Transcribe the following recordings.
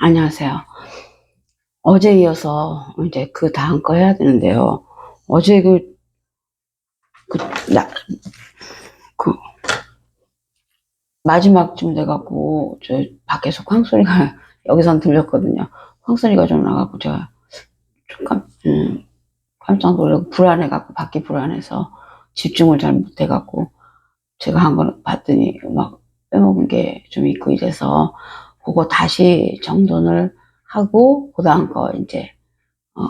안녕하세요. 어제 이어서 이제 그 다음 거 해야 되는데요. 어제 그, 나, 그, 마지막쯤 돼갖고, 저 밖에서 쾅소리가 여기선 들렸거든요. 쾅소리가 좀 나갖고, 제가 좀 깜짝 놀라고 불안해갖고, 밖이 불안해서 집중을 잘 못해갖고, 제가 한 거 봤더니 막 빼먹은 게 좀 있고 이래서, 그거 다시 정돈을 하고, 그 다음 거 이제, 어,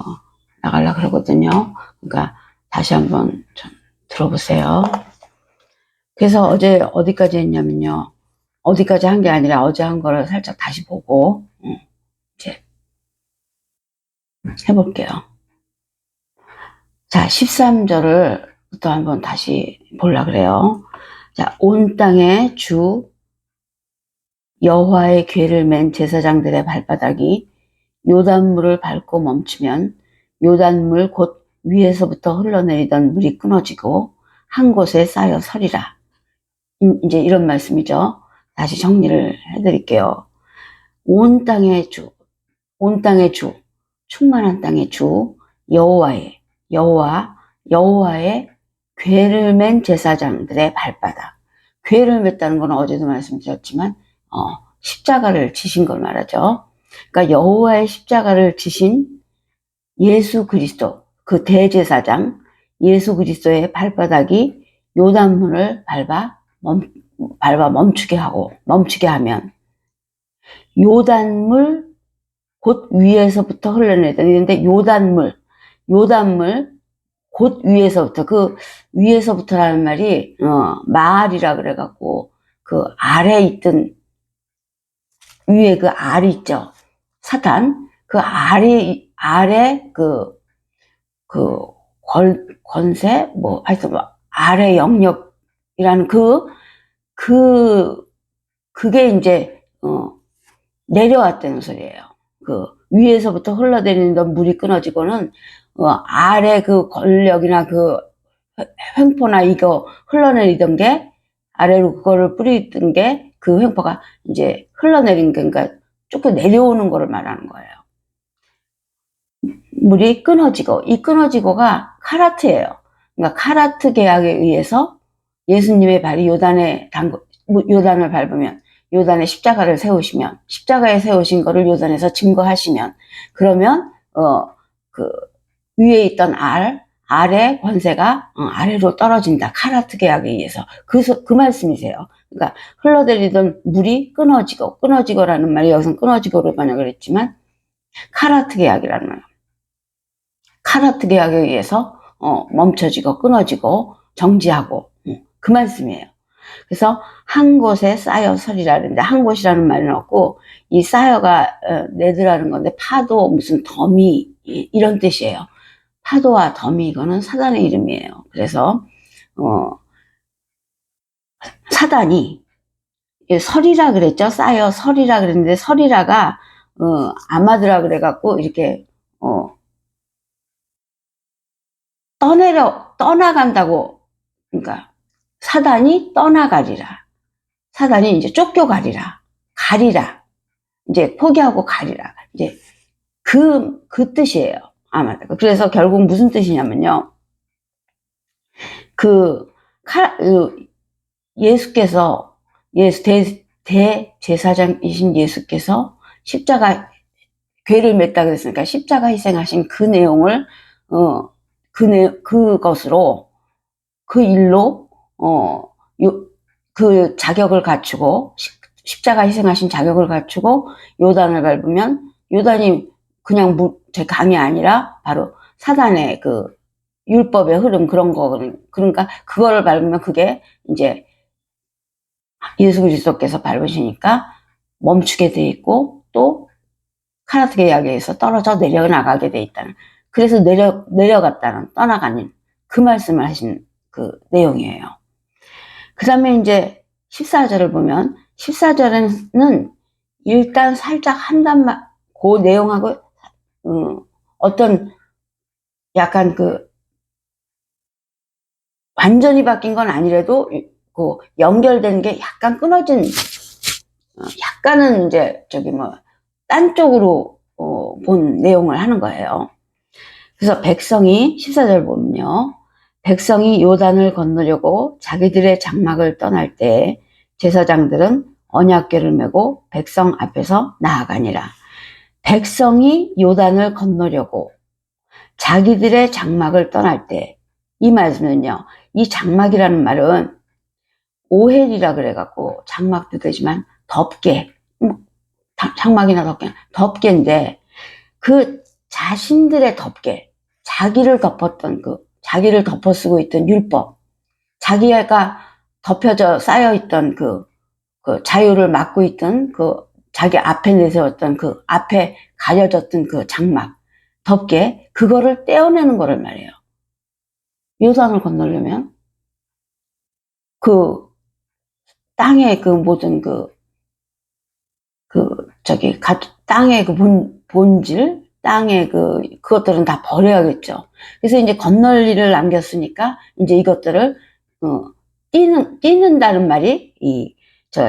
나가려고 그러거든요. 그러니까 다시 한번 좀 들어보세요. 그래서 어제 어디까지 했냐면요. 어디까지 한 게 아니라 어제 한 거를 살짝 다시 보고 이제 해볼게요. 자, 13절을부터 한번 다시 보려 그래요. 자, 온 땅의 주 여호와의 궤를 맨 제사장들의 발바닥이 요단물을 밟고 멈추면 요단물 곧 위에서부터 흘러내리던 물이 끊어지고 한 곳에 쌓여 서리라. 이제 이런 말씀이죠. 다시 정리를 해드릴게요. 온 땅의 주, 온 땅의 주, 충만한 땅의 주, 여호와의 궤를 맨 제사장들의 발바닥. 궤를 맸다는 건 어제도 말씀드렸지만, 십자가를 지신 걸 말하죠. 그러니까 여호와의 십자가를 지신 예수 그리스도, 그 대제사장 예수 그리스도의 발바닥이 요단문을 밟아 멈추게 하면 요단물 곧 위에서부터 흘러내리던 있는데 요단물 곧 위에서부터 그 위에서부터라는 말이 마알이라 그래갖고 그 아래 있던 위에 그 알이 있죠. 사탄 그 아래 권세 뭐 하여튼 뭐 아래 영역이라는 그게 이제 내려왔다는 소리예요. 그 위에서부터 흘러내리던 물이 끊어지고는 아래 그 권력이나 그 횡포나 이거 흘러내리던 게 아래로 그거를 뿌리던 게 그 횡포가 이제 흘러내린 게 그러니까 조금 내려오는 거를 말하는 거예요. 물이 끊어지고 이 끊어지고가 카라트예요. 그러니까 카라트 계약에 의해서 예수님의 발이 요단을 밟으면 요단에 십자가를 세우시면 십자가에 세우신 거를 요단에서 증거하시면 그러면 그 위에 있던 알의 권세가 아래로 떨어진다. 카라트 계약에 의해서 그 말씀이세요. 그러니까 흘러내리던 물이 끊어지고라는 말이 여기서 끊어지고로 번역을 했지만 카라트 계약이라는 말. 카라트 계약에 의해서 멈춰지고 끊어지고 정지하고 그 말씀이에요. 그래서 한 곳에 쌓여 서리라 그러는데 한 곳이라는 말은 없고 이 쌓여가 내드라는 건데 파도 무슨 더미 이런 뜻이에요. 파도와 더미 이거는 사단의 이름이에요. 그래서 사단이 서리라 그랬죠. 쌓여 서리라 그랬는데 서리라가 아마드라 그래갖고 이렇게 떠나간다고 그러니까 사단이 떠나가리라. 사단이 이제 쫓겨가리라. 가리라. 이제 포기하고 가리라. 이제 그 뜻이에요. 아마. 그래서 결국 무슨 뜻이냐면요. 예수께서, 대제사장이신 예수께서 십자가, 궤를 맸다 그랬으니까 십자가 희생하신 그 내용을, 그것으로, 그 일로, 그 자격을 갖추고, 십자가 희생하신 자격을 갖추고, 요단을 밟으면, 요단이 그냥 제 강이 아니라, 바로 사단의 그, 율법의 흐름, 그런 거, 그러니까, 그거를 밟으면 그게 이제, 예수 그리스도께서 밟으시니까 멈추게 돼 있고, 또, 카라트 계약에 의해서 떨어져 내려나가게 돼 있다는, 그래서 내려갔다는, 떠나가는, 그 말씀을 하신 그 내용이에요. 그 다음에 이제 14절을 보면 14절에는 일단 살짝 한 단만 그 내용하고 어떤 약간 그 완전히 바뀐 건 아니라도 그 연결된 게 약간 끊어진 약간은 이제 저기 뭐 딴 쪽으로 본 내용을 하는 거예요. 그래서 백성이 14절 보면요. 백성이 요단을 건너려고 자기들의 장막을 떠날 때 제사장들은 언약궤를 메고 백성 앞에서 나아가니라. 백성이 요단을 건너려고 자기들의 장막을 떠날 때, 이 말씀은요, 이 장막이라는 말은 오헬이라 그래갖고 장막도 되지만 덮개, 장막이나 덮개인데 그 자신들의 덮개, 자기를 덮었던 자기를 덮어쓰고 있던 율법, 자기가 덮여져 쌓여있던 그 자유를 막고 있던 자기 앞에 내세웠던 앞에 가려졌던 장막, 덮개, 그거를 떼어내는 거를 말해요. 요단을 건너려면 땅의 모든 땅의 본질, 땅의 그것들은 다 버려야겠죠. 그래서 이제 건널 일을 남겼으니까 이제 이것들을 띄는다는 말이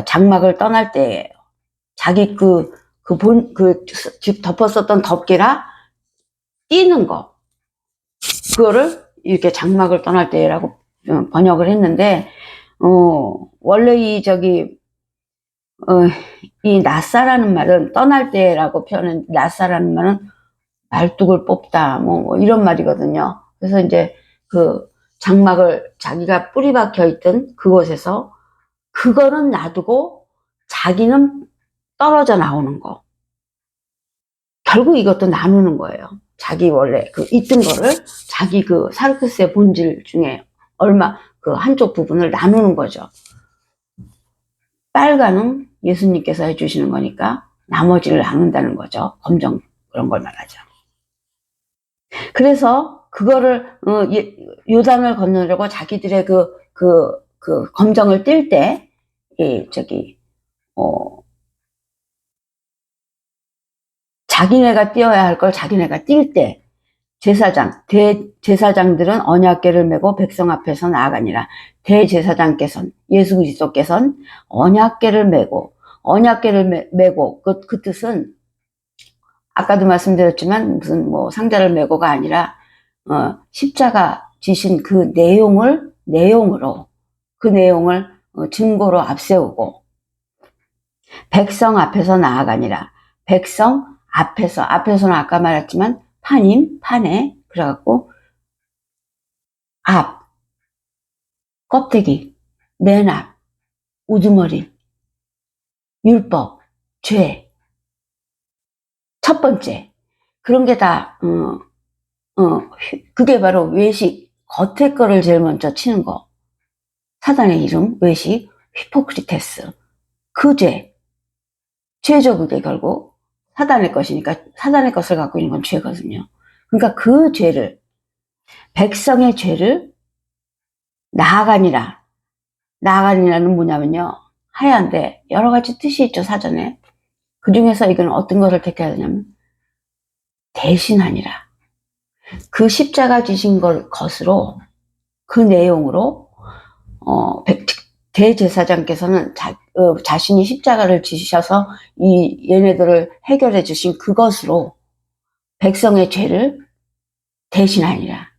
장막을 떠날 때예요. 자기 집 덮었었던 덮개라 띄는 거, 그거를 이렇게 장막을 떠날 때라고 번역을 했는데, 원래 이 낫사라는 말은 떠날 때라고 표현한, 낫사라는 말은 말뚝을 뽑다, 뭐 이런 말이거든요. 그래서 이제 장막을 자기가 뿌리 박혀 있던 그곳에서 그거는 놔두고 자기는 떨어져 나오는 거. 결국 이것도 나누는 거예요. 자기 원래 있던 거를 자기 사르크스의 본질 중에 한쪽 부분을 나누는 거죠. 빨간은 예수님께서 해주시는 거니까 나머지를 나눈다는 거죠. 검정 그런 걸 말하죠. 그래서 그거를 요단을 건너려고 자기들의 검정을 띨 때 자기네가 띄어야 할 걸 자기네가 띨 때 대제사장들은 언약궤를 메고 백성 앞에서 나아가니라. 대제사장께서는, 예수 그리스도께서는 언약궤를 메고 그 뜻은 아까도 말씀드렸지만 무슨 상자를 메고가 아니라 십자가 지신 그 내용으로 그 내용을 증거로 앞세우고 백성 앞에서 나아가니라. 백성 앞에서는 아까 말했지만 판에 그래갖고 앞, 껍데기, 맨 앞, 우두머리, 율법, 죄, 첫 번째 그런 게 다 그게 바로 외식, 겉에 거를 제일 먼저 치는 거. 사단의 이름 외식, 히포크리테스. 그 죄죠. 그게 결국 사단의 것이니까 사단의 것을 갖고 있는 건 죄거든요. 그러니까 그 죄를, 백성의 죄를 나아가니라는 뭐냐면요, 하얀데 여러 가지 뜻이 있죠, 사전에. 그 중에서 이건 어떤 것을 택해야 되냐면 대신하니라. 그 십자가 지신 것으로, 그 내용으로 대제사장께서는 자신이 십자가를 지셔서 얘네들을 해결해 주신 그것으로 백성의 죄를 대신하니라.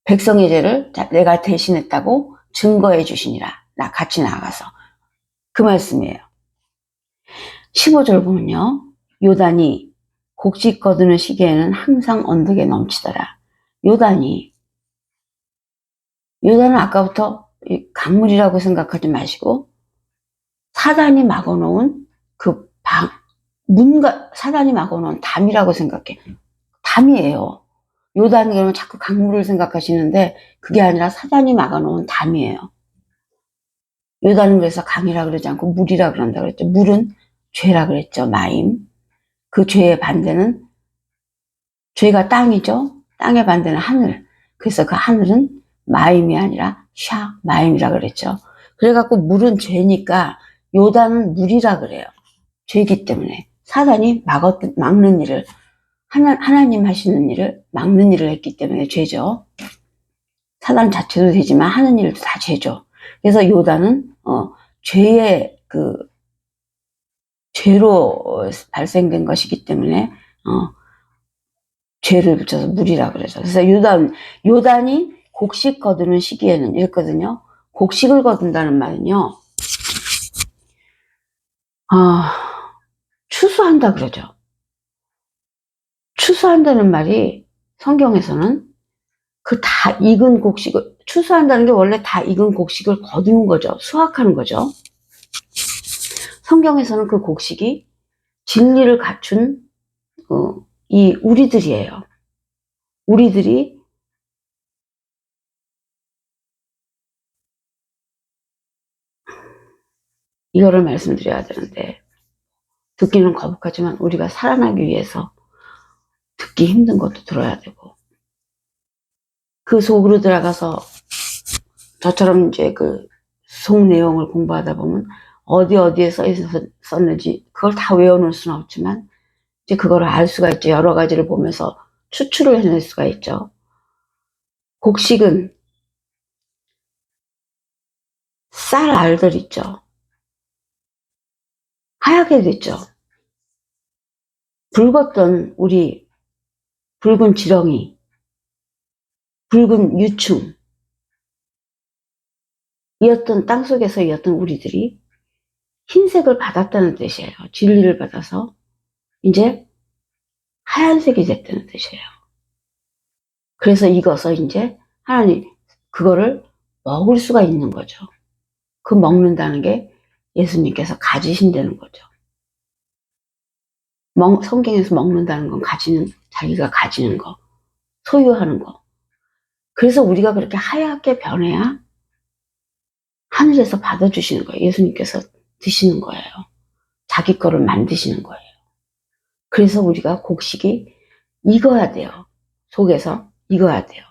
백성의 죄를 내가 대신했다고 증거해 주시니라. 같이 나가서. 그 말씀이에요. 15절 보면요. 요단이 곡식 거두는 시기에는 항상 언덕에 넘치더라. 요단은 아까부터 강물이라고 생각하지 마시고 사단이 막아놓은 사단이 막아놓은 담이라고 생각해. 담이에요. 요단 그러면 자꾸 강물을 생각하시는데 그게 아니라 사단이 막아놓은 담이에요. 요단은 그래서 강이라 그러지 않고 물이라 그런다 그랬죠. 물은 죄라 그랬죠. 마임. 그 죄의 반대는, 죄가 땅이죠. 땅의 반대는 하늘. 그래서 그 하늘은 마임이 아니라 마임이라 그랬죠. 그래갖고 물은 죄니까 요단은 물이라 그래요. 죄이기 때문에 사단이 막는 일을, 하나님 하시는 일을 막는 일을 했기 때문에 죄죠. 사단 자체도 되지만 하는 일도 다 죄죠. 그래서 요단은 죄의 죄로 발생된 것이기 때문에 죄를 붙여서 물이라 그러죠. 그래서 요단이 곡식 거두는 시기에는 이랬거든요. 곡식을 거둔다는 말은요, 추수한다 그러죠. 추수한다는 말이 성경에서는 그 다 익은 곡식을, 추수한다는 게 원래 다 익은 곡식을 거두는 거죠. 수확하는 거죠. 성경에서는 그 곡식이 진리를 갖춘 이 우리들이에요. 우리들이 이거를 말씀드려야 되는데 듣기는 거북하지만 우리가 살아나기 위해서 듣기 힘든 것도 들어야 되고, 그 속으로 들어가서 저처럼 이제 그 속 내용을 공부하다 보면 어디에 썼는지 그걸 다 외워놓을 수는 없지만 이제 그걸 알 수가 있죠. 여러 가지를 보면서 추출을 해낼 수가 있죠. 곡식은 쌀 알들 있죠. 하얗게 됐죠. 붉었던 우리 붉은 지렁이, 붉은 유충 이었던, 땅속에서 이었던 우리들이 흰색을 받았다는 뜻이에요. 진리를 받아서 이제 하얀색이 됐다는 뜻이에요. 그래서 익어서 이제 하나님 그거를 먹을 수가 있는 거죠. 그 먹는다는 게 예수님께서 가지신다는 거죠. 성경에서 먹는다는 건 자기가 가지는 거, 소유하는 거. 그래서 우리가 그렇게 하얗게 변해야 하늘에서 받아주시는 거예요. 예수님께서 드시는 거예요. 자기 거를 만드시는 거예요. 그래서 우리가 곡식이 익어야 돼요. 속에서 익어야 돼요.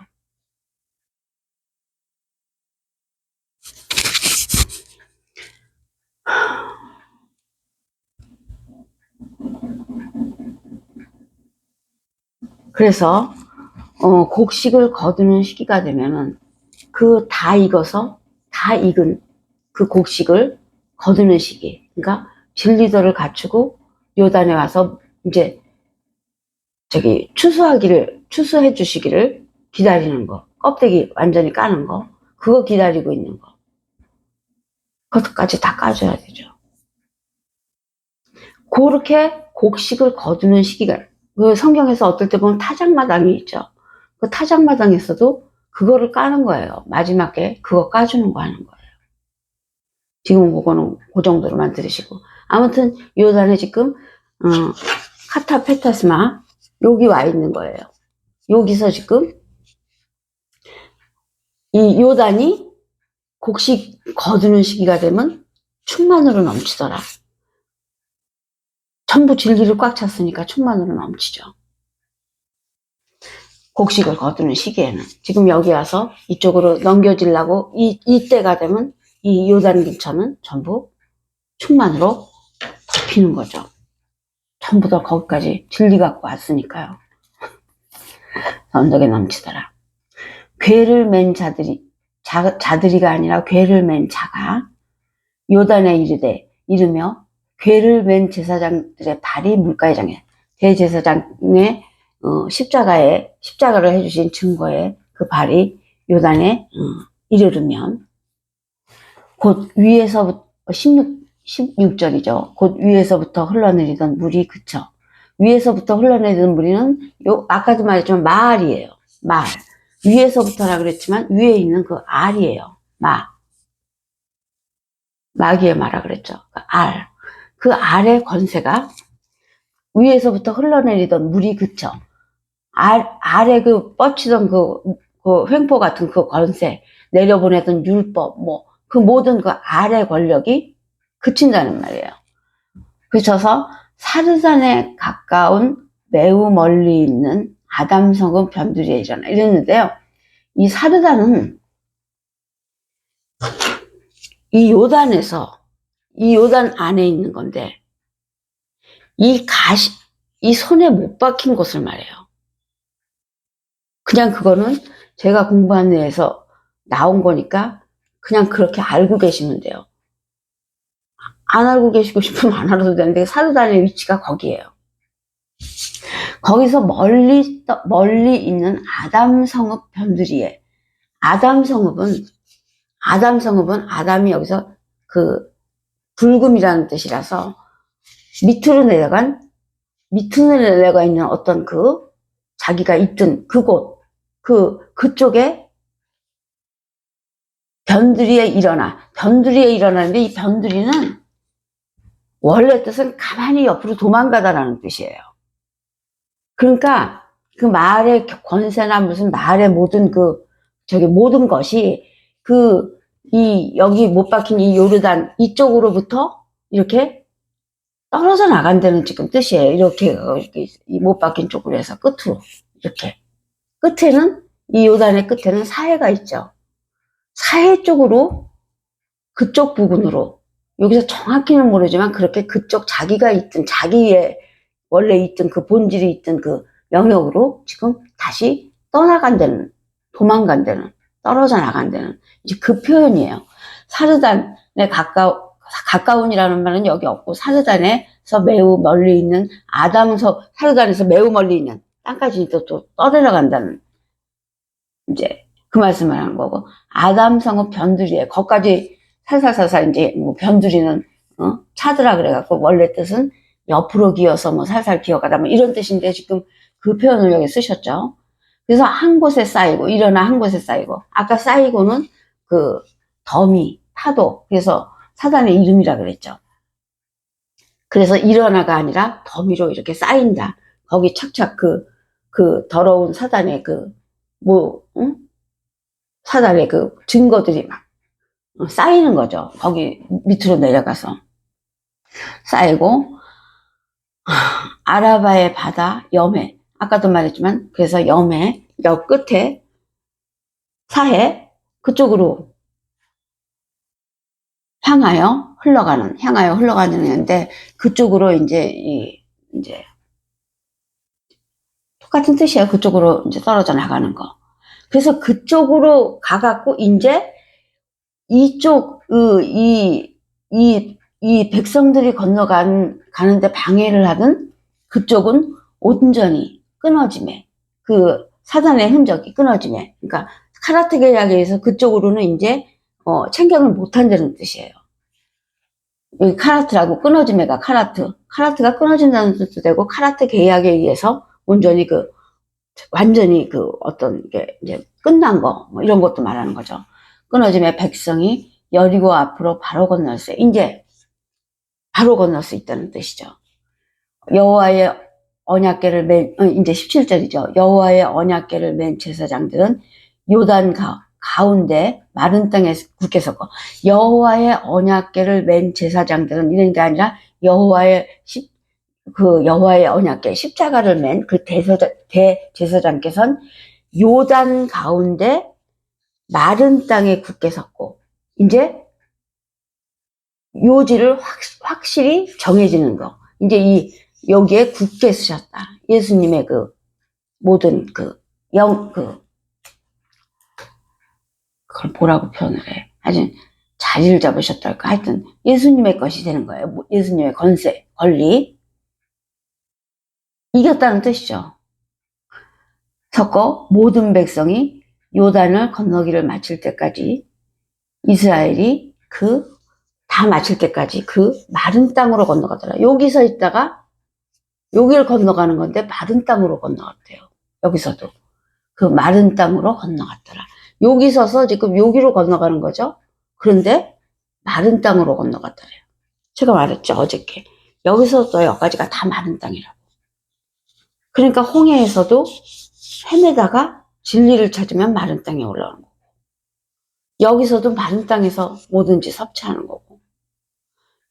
그래서 곡식을 거두는 시기가 되면은 그 다 익어서 다 익은 그 곡식을 거두는 시기, 그러니까 진리도를 갖추고 요단에 와서 이제 추수해 주시기를 기다리는 거, 껍데기 완전히 까는 거, 그거 기다리고 있는 거, 그것까지 다 까줘야 되죠. 그렇게 곡식을 거두는 시기가, 그 성경에서 어떨 때 보면 타작마당이 있죠. 그 타작마당에서도 그거를 까는 거예요. 마지막에 그거 까주는 거 하는 거예요. 지금 그거는 그 정도로만 들으시고, 아무튼 요단에 지금 카타페타스마 여기 와 있는 거예요. 여기서 지금 이 요단이 곡식 거두는 시기가 되면 충만으로 넘치더라. 전부 진리를 꽉 찼으니까 충만으로 넘치죠. 곡식을 거두는 시기에는 지금 여기 와서 이쪽으로 넘겨지려고 이때가 되면 이 요단 근처는 전부 충만으로 덮이는 거죠. 전부 다 거기까지 진리 갖고 왔으니까요. 언덕에 넘치더라. 괴를 맨 자들이가 아니라 괴를 맨 자가 요단에 이르며 괴를 맨 제사장들의 발이 물가에 장해, 대제사장의 십자가를 해주신 증거에 그 발이 요단에 이르르면 곧 위에서부터 16절이죠. 곧 위에서부터 흘러내리던 물이 그쳐. 위에서부터 흘러내리던 물은 아까도 말했지만 마알이에요. 마알. 위에서부터라 그랬지만 위에 있는 그 알이에요. 마귀의 마라 그랬죠. 그 알. 그 알의 권세가 위에서부터 흘러내리던 물이 그쳐. 알에 그 뻗치던 그 횡포 같은 그 권세, 내려보내던 율법, 그 모든 그 알의 권력이 그친다는 말이에요. 그쳐서 사르산에 가까운 매우 멀리 있는 아담성은 변두리에 일어나 이랬는데요. 이 사르산은 이 요단 안에 있는 건데, 이 손에 못 박힌 곳을 말해요. 그냥 그거는 제가 공부한 데에서 나온 거니까 그냥 그렇게 알고 계시면 돼요. 안 알고 계시고 싶으면 안 알아도 되는데 사르단의 위치가 거기에요. 거기서 멀리 있는 아담 성읍 변두리에, 아담 성읍은 아담이 여기서 그 불금이라는 뜻이라서 밑으로 내려가 있는 어떤 그 자기가 있던 그곳, 그쪽에 변두리에 일어나는데 이 변두리는 원래 뜻은 가만히 옆으로 도망가다라는 뜻이에요. 그러니까 그 말의 권세나 무슨 말의 모든 모든 것이 여기 못 박힌 이 요르단 이쪽으로부터 이렇게 떨어져 나간다는 지금 뜻이에요. 이렇게 이 못 박힌 쪽으로 해서 끝으로 이렇게 이 요단의 끝에는 사해가 있죠. 사해 쪽으로 그쪽 부근으로 여기서 정확히는 모르지만 그렇게 그쪽 자기의 원래 있던 그 본질이 있던 그 영역으로 지금 다시 도망간다는, 떨어져 나간다는, 이제 그 표현이에요. 사르단에 가까운이라는 말은 여기 없고, 사르단에서 매우 멀리 있는 사르단에서 매우 멀리 있는 땅까지 또 떠내려간다는, 이제 그 말씀을 하는 거고, 아담성은 변두리에, 거기까지 살살살살 이제 뭐 변두리는, 차드라 그래갖고, 원래 뜻은 옆으로 기어서 뭐 살살 기어가다 뭐 이런 뜻인데 지금 그 표현을 여기 쓰셨죠. 그래서 한 곳에 쌓이고, 일어나 한 곳에 쌓이고, 아까 쌓이고는 그 더미, 파도, 그래서 사단의 이름이라 그랬죠. 그래서 일어나가 아니라 더미로 이렇게 쌓인다. 거기 착착 그 더러운 사단의 사단의 그 증거들이 막 쌓이는 거죠. 거기 밑으로 내려가서 쌓이고, 아라바의 바다, 염해. 아까도 말했지만, 그래서 염해, 역 끝에 사해, 그쪽으로 향하여 흘러가는 건데, 그쪽으로 이제 똑같은 뜻이에요. 그쪽으로 이제 떨어져 나가는 거. 그래서 그쪽으로 가갖고, 이제 이 백성들이 가는데 방해를 하던 그쪽은 온전히 끊어짐에, 그 사단의 흔적이 끊어짐에, 그러니까 카라트 계약에 의해서 그쪽으로는 이제 챙경을 못한다는 뜻이에요. 여기 카라트라고 끊어짐에가 카라트가 끊어진다는 뜻도 되고, 카라트 계약에 의해서 완전히 어떤 게 이제 끝난 거, 뭐 이런 것도 말하는 거죠. 끊어짐의 백성이 여리고 앞으로 바로 건널 수 있다는 뜻이죠. 여호와의 언약궤를 이제 17절이죠. 여호와의 언약궤를 맨 제사장들은 요단 가운데 마른 땅에 굳게 섰고, 여호와의 언약궤를 맨 제사장들은 이런 게 아니라 여호와의 언약궤 십자가를 맨 그 대제사장께서는 요단 가운데 마른 땅에 굳게 섰고, 이제 요지를 확실히 정해지는 거. 이제 여기에 굳게 쓰셨다. 예수님의 모든 그걸 뭐라고 표현을 해. 하여튼 자리를 잡으셨달까. 하여튼 예수님의 것이 되는 거예요. 예수님의 권리. 이겼다는 뜻이죠. 섰고, 모든 백성이 요단을 건너기를 마칠 때까지 이스라엘이 다 마칠 때까지 그 마른 땅으로 건너가더라. 여기서 있다가 여기를 건너가는 건데 마른 땅으로 건너갔대요. 여기서도 그 마른 땅으로 건너갔더라. 여기 서서 지금 여기로 건너가는 거죠. 그런데 마른 땅으로 건너갔더래요. 제가 말했죠, 어저께. 여기서부터 여기까지가 다 마른 땅이라고. 그러니까 홍해에서도 헤매다가 진리를 찾으면 마른 땅에 올라오는 거고, 여기서도 마른 땅에서 뭐든지 섭취하는 거고,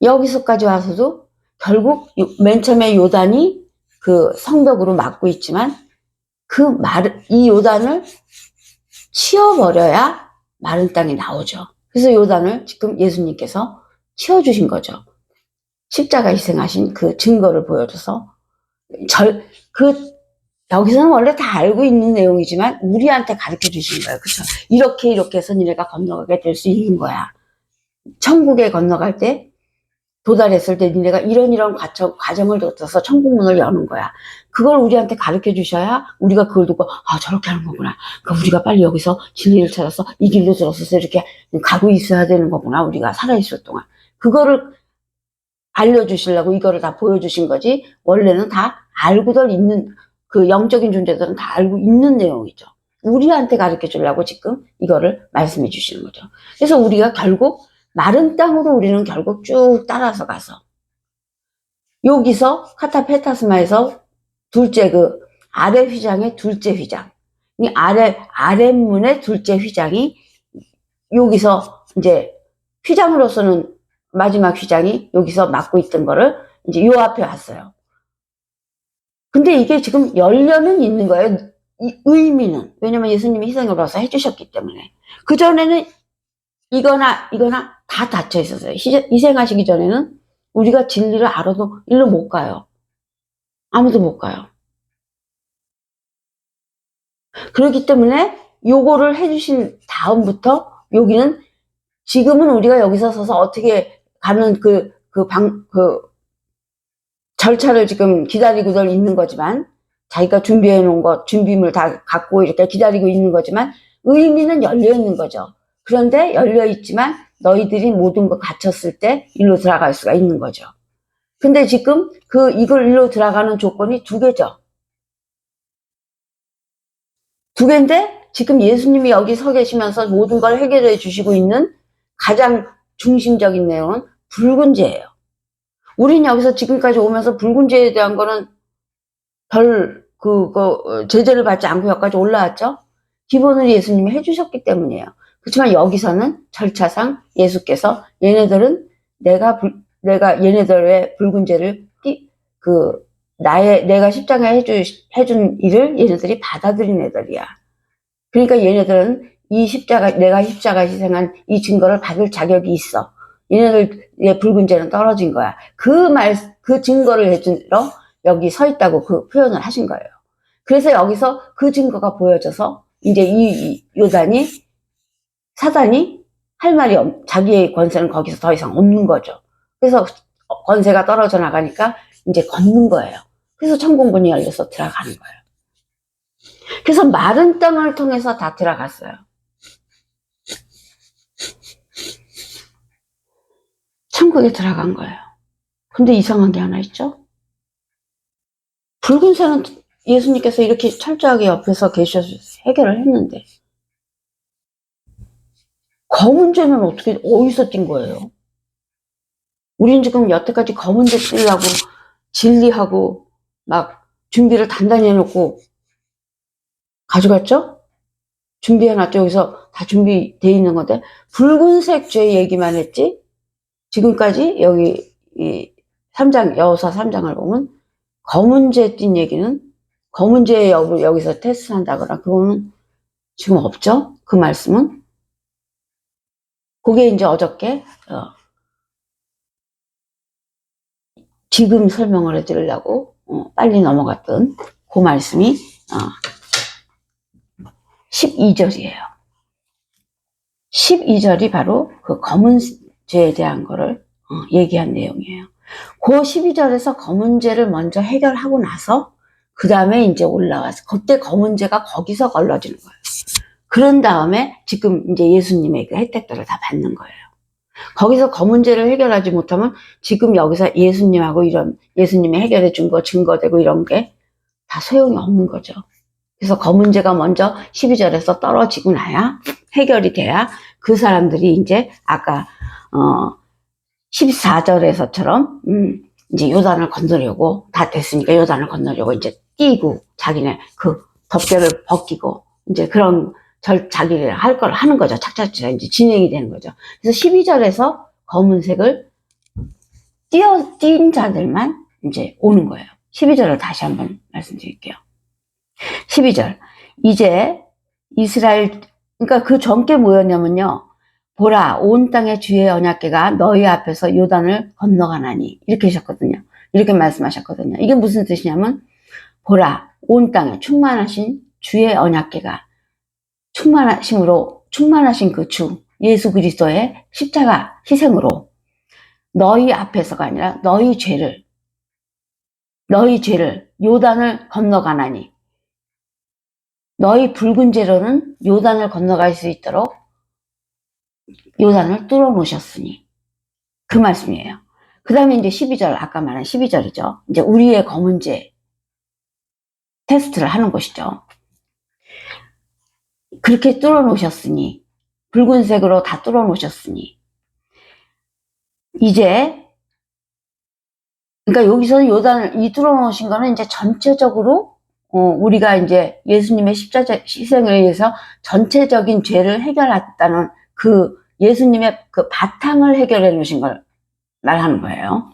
여기서까지 와서도 결국 맨 처음에 요단이 그 성벽으로 막고 있지만 이 요단을 치워버려야 마른 땅이 나오죠. 그래서 요단을 지금 예수님께서 치워주신 거죠. 십자가 희생하신 그 증거를 보여줘서 여기서는 원래 다 알고 있는 내용이지만 우리한테 가르쳐 주신 거예요. 그렇죠? 이렇게 해서 니네가 건너가게 될 수 있는 거야. 천국에 건너갈 때 도달했을 때 니네가 이런 과정을 거쳐서 천국문을 여는 거야. 그걸 우리한테 가르쳐 주셔야 우리가 그걸 듣고 저렇게 하는 거구나. 그러니까 우리가 빨리 여기서 진리를 찾아서 이 길로 들어서서 이렇게 가고 있어야 되는 거구나. 우리가 살아있을 동안. 그거를 알려주시려고 이거를 다 보여주신 거지, 원래는 다 알고들 있는, 그 영적인 존재들은 다 알고 있는 내용이죠. 우리한테 가르쳐 주려고 지금 이거를 말씀해 주시는 거죠. 그래서 우리가 결국 마른 땅으로 우리는 결국 쭉 따라서 가서 여기서 카타페타스마에서 둘째 그 아래 휘장의 둘째 휘장, 이 아랫문의 둘째 휘장이 여기서 이제 휘장으로서는 마지막 휘장이 여기서 맡고 있던 거를 이제 요 앞에 왔어요. 근데 이게 지금 열려는 있는 거예요. 이 의미는. 왜냐면 예수님이 희생을 와서 해주셨기 때문에. 그전에는 이거나 다 닫혀 있었어요. 희생하시기 전에는 우리가 진리를 알아도 일로 못 가요. 아무도 못 가요. 그렇기 때문에 요거를 해주신 다음부터 여기는 지금은 우리가 여기서 서서 어떻게 가는 그 절차를 지금 기다리고들 있는 거지만, 자기가 준비해 놓은 것, 준비물 다 갖고 이렇게 기다리고 있는 거지만, 의미는 열려 있는 거죠. 그런데 열려 있지만 너희들이 모든 거 갖췄을 때 일로 들어갈 수가 있는 거죠. 근데 지금 이걸 일로 들어가는 조건이 두 개죠. 두 개인데 지금 예수님이 여기 서 계시면서 모든 걸 해결해 주시고 있는 가장 중심적인 내용은 붉은 죄예요. 우린 여기서 지금까지 오면서 붉은 죄에 대한 거는 별 제재를 받지 않고 여기까지 올라왔죠. 기본을 예수님이 해주셨기 때문이에요. 그렇지만 여기서는 절차상 예수께서 얘네들은 내가 얘네들의 붉은 죄를 내가 십자가에 해준 일을 얘네들이 받아들인 애들이야. 그러니까 얘네들은 내가 십자가 희생한 이 증거를 받을 자격이 있어. 얘네들의 붉은 죄는 떨어진 거야. 그 증거를 해주러 여기 서 있다고 그 표현을 하신 거예요. 그래서 여기서 그 증거가 보여져서 이제 이 사단이 할 말이 자기의 권세는 거기서 더 이상 없는 거죠. 그래서 권세가 떨어져 나가니까 이제 걷는 거예요. 그래서 천국문이 열려서 들어가는 거예요. 그래서 마른 땅을 통해서 다 들어갔어요. 천국에 들어간 거예요. 근데 이상한 게 하나 있죠? 붉은새는 예수님께서 이렇게 철저하게 옆에서 계셔서 해결을 했는데, 검은죄는 어디서 띈 거예요? 우린 지금 여태까지 검은죄 띄려고 진리하고 막 준비를 단단히 해놓고 가져갔죠? 준비해놨죠? 여기서 다 준비되어 있는 건데, 붉은색 죄 얘기만 했지? 지금까지 여기 여호수아 3장을 보면 검은죄 띈 얘기는, 검은죄 여기서 테스트한다거나 그거는 지금 없죠? 그 말씀은. 그게 이제 어저께 지금 설명을 해드리려고 빨리 넘어갔던 그 말씀이 12절이에요. 12절이 바로 그 검은 죄에 대한 거를 얘기한 내용이에요. 그 12절에서 검은 죄를 먼저 해결하고 나서 그 다음에 이제 올라와서 그때 검은 죄가 거기서 걸러지는 거예요. 그런 다음에 지금 이제 예수님의 그 혜택들을 다 받는 거예요. 거기서 검은 죄를 해결하지 못하면 지금 여기서 예수님하고 이런 예수님이 해결해 준 거 증거되고 이런 게 다 소용이 없는 거죠. 그래서 검은 죄가 먼저 12절에서 떨어지고 나야, 해결이 돼야 그 사람들이 이제 아까 14절에서처럼 이제 요단을 건너려고, 다 됐으니까 요단을 건너려고 이제 뛰고 자기네 그 덮개를 벗기고 이제 그런 자기를 할 걸 하는 거죠. 착착착 이제 진행이 되는 거죠. 그래서 12절에서 검은색을 띈 자들만 이제 오는 거예요. 12절을 다시 한번 말씀드릴게요. 12절. 이제 이스라엘, 그러니까 그 전께 뭐였냐면요. 보라, 온 땅의 주의 언약궤가 너희 앞에서 요단을 건너가나니. 이렇게 하셨거든요. 이렇게 말씀하셨거든요. 이게 무슨 뜻이냐면, 보라, 온 땅에 충만하신 주의 언약궤가, 충만하신 그 주, 예수 그리스도의 십자가 희생으로 너희 앞에서가 아니라 너희 죄를 요단을 건너가나니, 너희 붉은 죄로는 요단을 건너갈 수 있도록 요단을 뚫어 놓으셨으니, 그 말씀이에요. 그 다음에 이제 12절, 아까 말한 12절이죠. 이제 우리의 검은 죄 테스트를 하는 것이죠. 그렇게 뚫어 놓으셨으니, 붉은색으로 다 뚫어 놓으셨으니, 이제, 그러니까 여기서 요단을, 이 뚫어 놓으신 거는 이제 전체적으로, 우리가 이제 예수님의 십자가 희생을 위해서 전체적인 죄를 해결했다는 그 예수님의 그 바탕을 해결해 놓으신 걸 말하는 거예요.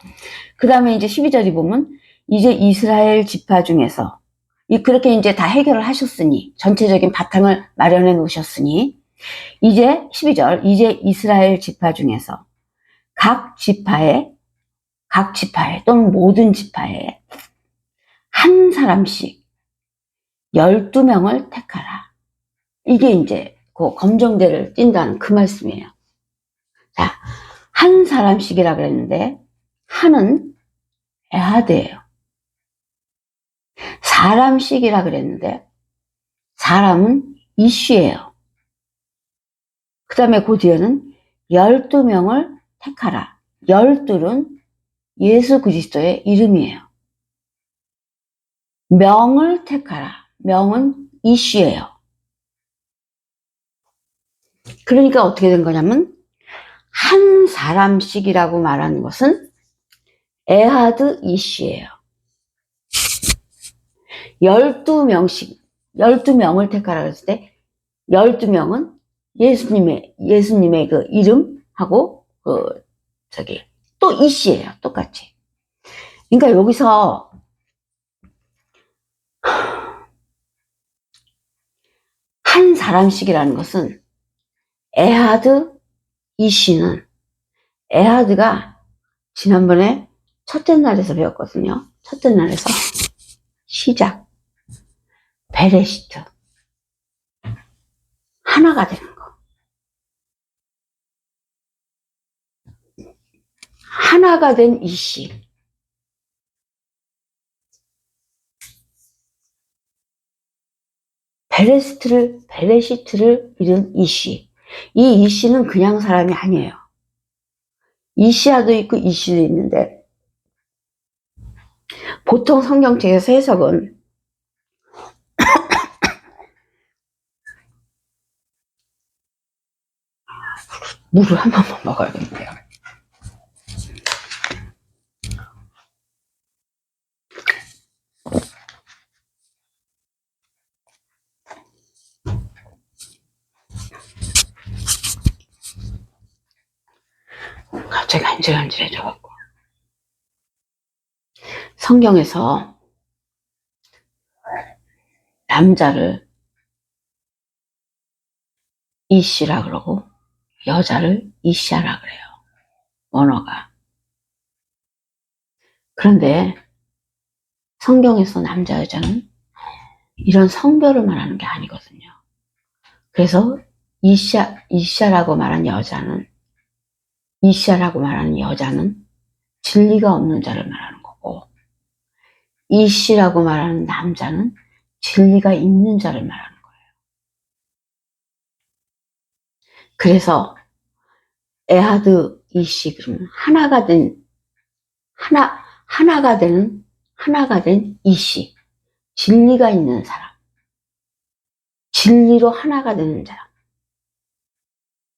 그 다음에 이제 12절이 보면, 이제 이스라엘 지파 중에서, 그렇게 이제 다 해결을 하셨으니, 전체적인 바탕을 마련해 놓으셨으니, 이제 12절, 이제 이스라엘 지파 중에서 각 지파에 또는 모든 지파에 한 사람씩 12명을 택하라. 이게 이제 그 검정대를 띈다는 그 말씀이에요. 자, 한 사람씩이라 그랬는데, 한은 에하드예요. 사람씩이라 그랬는데, 사람은 이슈예요. 그 다음에 그 뒤에는 12명을 택하라. 12는 예수 그리스도의 이름이에요. 명을 택하라. 명은 이슈예요. 그러니까 어떻게 된 거냐면, 한 사람씩이라고 말하는 것은 에하드 이슈예요. 12명을 택하라 그랬을 때, 12명은 예수님의 그 이름하고, 또 이씨예요. 똑같이. 그러니까 여기서, 한 사람씩이라는 것은, 에하드 이씨는, 에하드가 지난번에 첫째 날에서 배웠거든요. 첫째 날에서. 시작. 베레시트. 하나가 되는 거. 하나가 된 이씨. 베레시트를 이룬 이씨. 이 이씨는 그냥 사람이 아니에요. 이시아도 있고 이씨도 있는데, 보통 성경책에서 해석은 물을 한 번만 먹어야겠네요. 갑자기 간질간질해져갖고. 성경에서 남자를 이씨라 그러고 여자를 이시아라 그래요. 원어가. 그런데 성경에서 남자 여자는 이런 성별을 말하는 게 아니거든요. 그래서 이시아라고 말하는 여자는 진리가 없는 자를 말하는 거고, 이씨라고 말하는 남자는 진리가 있는 자를 말하는 거예요. 그래서 에하드 이씨, 그러면 하나가 된 이씨, 진리가 있는 사람, 진리로 하나가 되는 사람,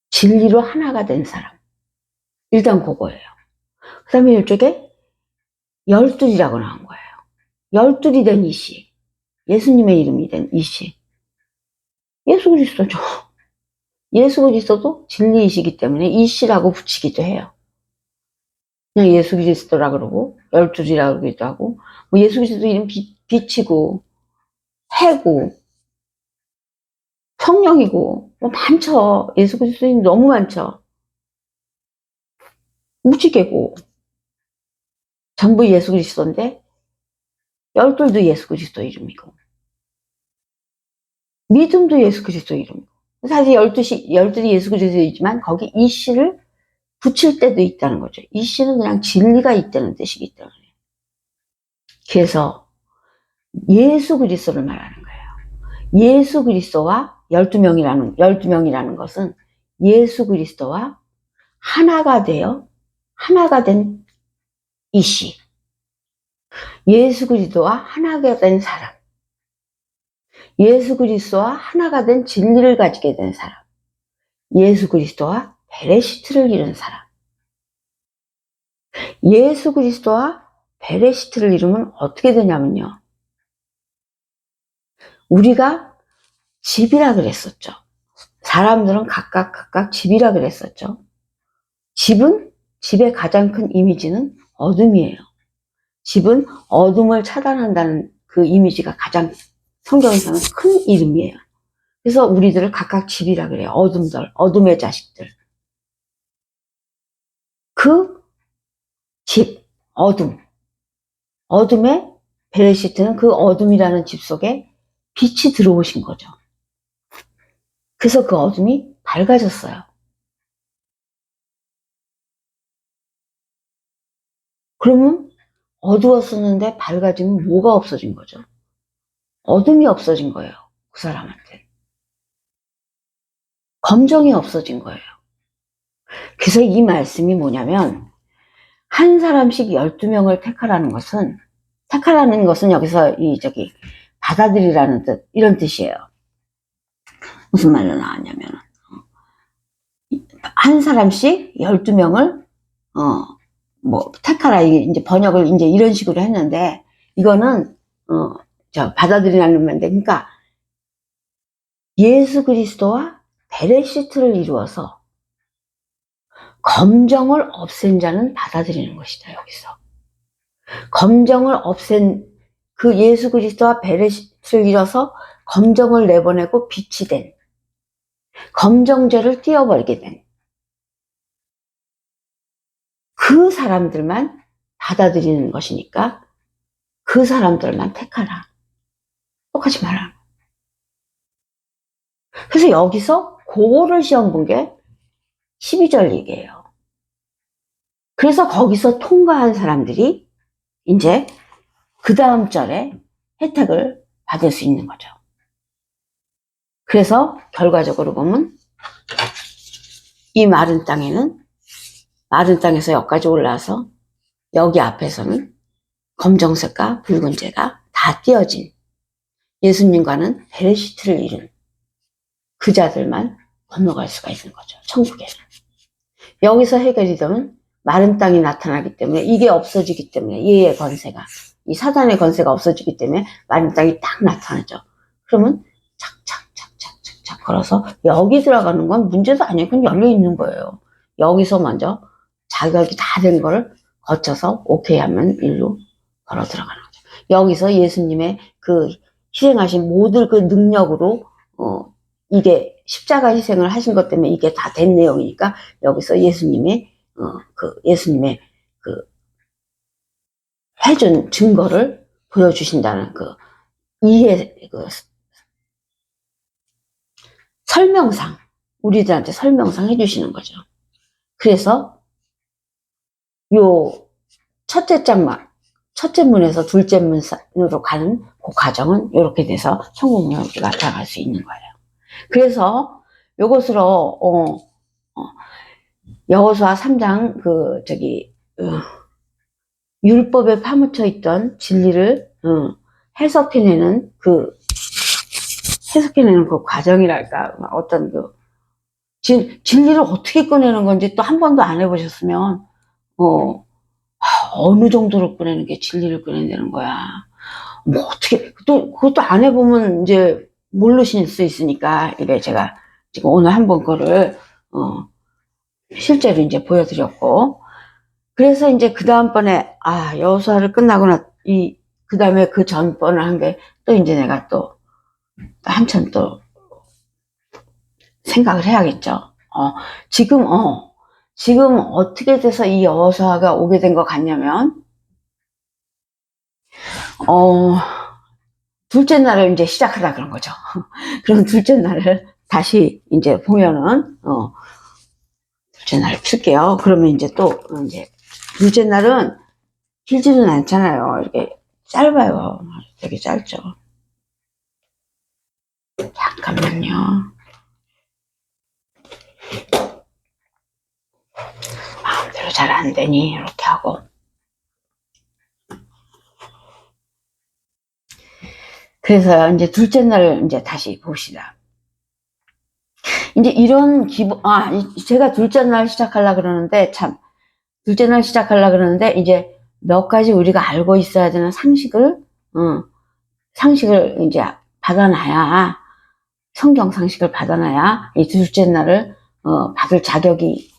진리로 하나가 된 사람. 일단 그거예요. 그 다음에 이쪽에 12이라고 나온 거예요. 12이 된 이씨, 예수님의 이름이 된 이씨, 예수 그리스도죠. 예수 그리스도도 진리이시기 때문에 이씨라고 붙이기도 해요. 그냥 예수 그리스도라 그러고 12이라 그러기도 하고, 뭐 예수 그리스도 이름 빛이고 해고 성령이고 뭐 많죠. 예수 그리스도 이름 너무 많죠. 무지개고 전부 예수 그리스도인데 12도 예수 그리스도 이름이고, 믿음도 예수 그리스도 이름이고, 사실 12이 예수 그리스도이지만 거기 이씨를 붙일 때도 있다는 거죠. 이 씨는 그냥 진리가 있다는 뜻이기 때문에. 그래서 예수 그리스도를 말하는 거예요. 예수 그리스도와 12명이라는 것은 예수 그리스도와 하나가 되어 하나가 된 이 씨. 예수 그리스도와 하나가 된 사람. 예수 그리스도와 하나가 된 진리를 가지게 된 사람. 예수 그리스도와 베레시트를 이룬 사람. 예수 그리스도와 베레시트를 이루면 어떻게 되냐면요. 우리가 집이라 그랬었죠. 사람들은 각각 집이라 그랬었죠. 집의 가장 큰 이미지는 어둠이에요. 집은 어둠을 차단한다는 그 이미지가 가장 성경에서는 큰 이름이에요. 그래서 우리들을 각각 집이라 그래요. 어둠의 자식들. 그 집, 어둠의 베레시트는 그 어둠이라는 집 속에 빛이 들어오신 거죠. 그래서 그 어둠이 밝아졌어요. 그러면 어두웠었는데 밝아지면 뭐가 없어진 거죠? 어둠이 없어진 거예요. 그 사람한테. 검정이 없어진 거예요. 그래서 이 말씀이 뭐냐면 한 사람씩 12명을 택하라는 것은 여기서 받아들이라는 뜻, 이런 뜻이에요. 무슨 말로 나왔냐면 한 사람씩 12명을 택하라, 이제 번역을 이제 이런 식으로 했는데, 이거는 받아들이라는 말인데, 그러니까 예수 그리스도와 베레시트를 이루어서 검정을 없앤 자는 받아들이는 것이다. 여기서 검정을 없앤 그 예수 그리스도와 베레시트를 이뤄서 검정을 내보내고 빛이 된, 검정죄를 띄워버리게 된 그 사람들만 받아들이는 것이니까 그 사람들만 택하라. 똑같이 말하는. 그래서 여기서 그거를 시험 본 게 12절 얘기예요. 그래서 거기서 통과한 사람들이 이제 그 다음 절에 혜택을 받을 수 있는 거죠. 그래서 결과적으로 보면 이 마른 땅에서 여기까지 올라와서 여기 앞에서는 검정색과 붉은재가 다 띄어진 예수님과는 베레시트를 이룬 그 자들만 건너갈 수가 있는 거죠. 천국에는. 여기서 해결이 되면 마른 땅이 나타나기 때문에, 이게 없어지기 때문에, 얘의 권세가, 이 사단의 권세가 없어지기 때문에 마른 땅이 딱 나타나죠. 그러면 착착 걸어서 여기 들어가는 건 문제도 아니에요. 그냥 열려 있는 거예요. 여기서 먼저 자격이 다 된 거를 거쳐서 오케이 하면 일로 걸어 들어가는 거죠. 여기서 예수님의 그 희생하신 모든 그 능력으로 이게 십자가 희생을 하신 것 때문에 이게 다 된 내용이니까, 여기서 예수님의 그 해준 증거를 보여주신다는 그 설명상, 우리들한테 설명상 해주시는 거죠. 그래서 요 첫째 문에서 둘째 문으로 가는 그 과정은 이렇게 돼서 천국문으로 우리가 나갈 수 있는 거예요. 그래서 요것으로 여호수아 3장 율법에 파묻혀 있던 진리를 해석해내는 그 과정이랄까, 어떤 진리를 어떻게 꺼내는 건지 또 한 번도 안 해보셨으면 어느 정도로 꺼내는 게 진리를 꺼내는 거야. 뭐 어떻게 또 그것도 안 해보면 이제 모르실 수 있으니까, 이래 제가 지금 오늘 한번 거를 실제로 이제 보여드렸고, 그래서 이제 그 다음번에 여호수아를 끝나고 그 다음에 그 전번을 한 게 또 이제 내가 또 한참 또 생각을 해야겠죠. 지금 어떻게 돼서 이 여호수아가 오게 된 것 같냐면, 둘째 날을 이제 시작하라 그런 거죠. 그럼 둘째 날을 다시 이제 보면은, 둘째 날 풀게요. 그러면 이제 또, 이제, 둘째 날은 길지는 않잖아요. 이렇게 짧아요. 되게 짧죠. 잠깐만요. 마음대로 잘 안 되니, 이렇게 하고. 그래서 이제 둘째 날 이제 다시 봅시다. 이제 이런 기본, 제가 둘째 날 시작하려고 그러는데, 참, 둘째 날 시작하려고 그러는데, 이제 몇 가지 우리가 알고 있어야 되는 상식을 이제 받아놔야, 성경 상식을 받아놔야 이 둘째 날을, 받을 자격이,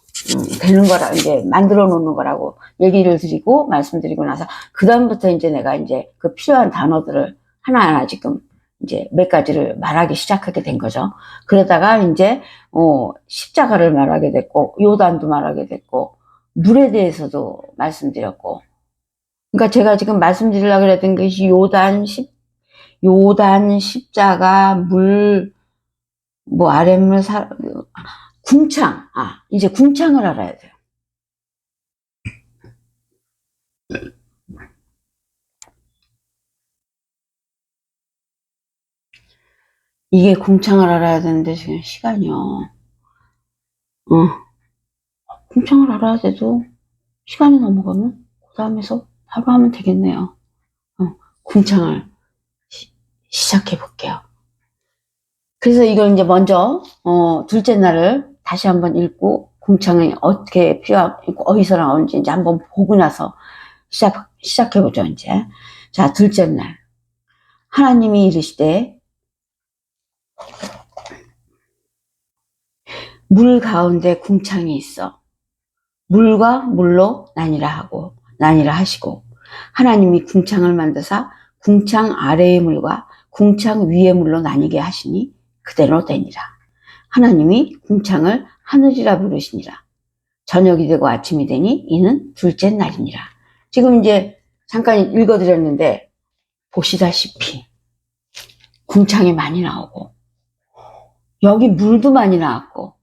되는 거라, 이제 만들어 놓는 거라고 얘기를 드리고, 말씀드리고 나서, 그다음부터 이제 내가 이제 그 필요한 단어들을 하나하나 지금 이제 몇 가지를 말하기 시작하게 된 거죠. 그러다가 이제, 십자가를 말하게 됐고, 요단도 말하게 됐고, 물에 대해서도 말씀드렸고, 그러니까 제가 지금 말씀드리려고 그랬던 것이 요단, 십자가, 물, 뭐 아랫물, 궁창. 이제 궁창을 알아야 돼요. 이게 궁창을 알아야 되는데 지금 시간이요. 궁창을 알아야 돼도 시간이 넘어가면 그 다음에서 바로 하면 되겠네요. 궁창을 시작해 볼게요. 그래서 이걸 이제 먼저 둘째 날을 다시 한번 읽고 궁창이 어떻게 필요하고 어디서 나오는지 이제 한번 보고 나서 시작해 보죠. 이제 자, 둘째 날 하나님이 이르시되 물 가운데 궁창이 있어 물과 물로 나뉘라 하시고 하나님이 궁창을 만드사 궁창 아래의 물과 궁창 위의 물로 나뉘게 하시니 그대로 되니라. 하나님이 궁창을 하늘이라 부르시니라. 저녁이 되고 아침이 되니 이는 둘째 날이니라. 지금 이제 잠깐 읽어드렸는데 보시다시피 궁창이 많이 나오고 여기 물도 많이 나왔고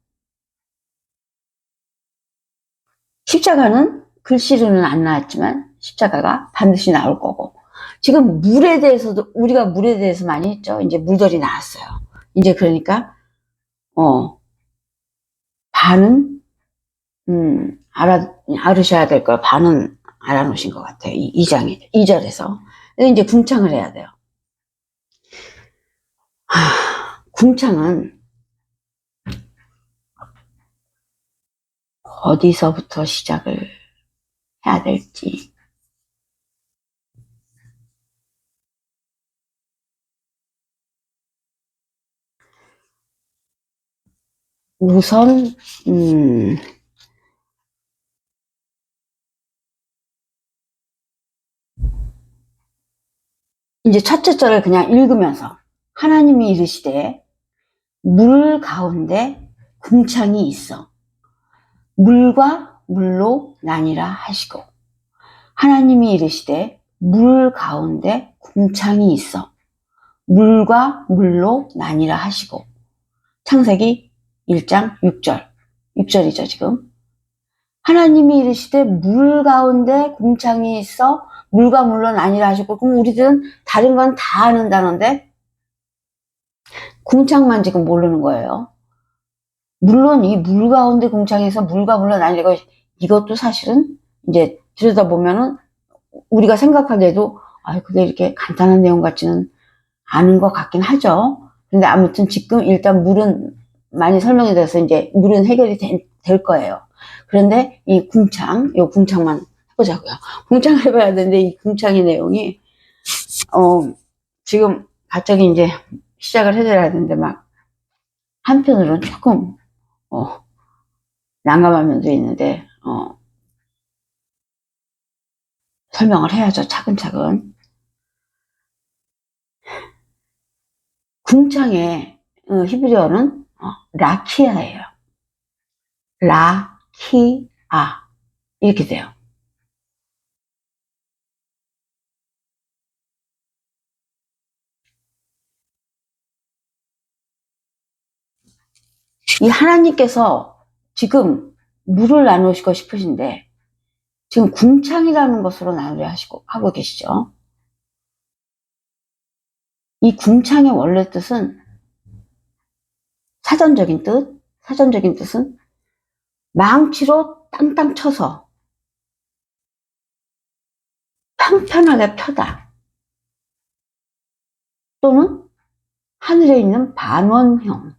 십자가는 글씨로는 안 나왔지만 십자가가 반드시 나올 거고 지금 물에 대해서도 우리가 물에 대해서 많이 했죠. 이제 물들이 나왔어요. 이제 그러니까 반은 알으셔야 될 걸 반은 알아놓으신 것 같아요. 이 장에 2절에서 이제 궁창을 해야 돼요. 궁창은 어디서부터 시작을 해야 될지 우선 이제 첫째 절을 그냥 읽으면서 하나님이 이르시되 물 가운데 궁창이 있어 물과 물로 나뉘라 하시고 하나님이 이르시되 물 가운데 궁창이 있어 물과 물로 나뉘라 하시고 창세기 1장 6절이죠 지금 하나님이 이르시되 물 가운데 궁창이 있어 물과 물로 나뉘라 하시고 그럼 우리들은 다른 건 다 아는 단어인데 궁창만 지금 모르는 거예요. 물론 이 물 가운데 궁창에서 물과 물로 나뉘고 이것도 사실은 이제 들여다보면은 우리가 생각하기에도 그게 이렇게 간단한 내용 같지는 않은 것 같긴 하죠. 근데 아무튼 지금 일단 물은 많이 설명이 돼서 이제 물은 해결이 될 거예요. 그런데 이 요 궁창만 해보자고요. 궁창 해봐야 되는데 이 궁창의 내용이 지금 갑자기 이제 시작을 해드려야 되는데 막 한편으로는 조금 난감한 면도 있는데 설명을 해야죠. 차근차근. 궁창의 히브리어는 라키아예요. 라키아 이렇게 돼요. 이 하나님께서 지금 물을 나누시고 싶으신데 지금 궁창이라는 것으로 나누려 하고 계시죠. 이 궁창의 원래 뜻은 사전적인 뜻은 망치로 땅땅 쳐서 평평하게 펴다, 또는 하늘에 있는 반원형,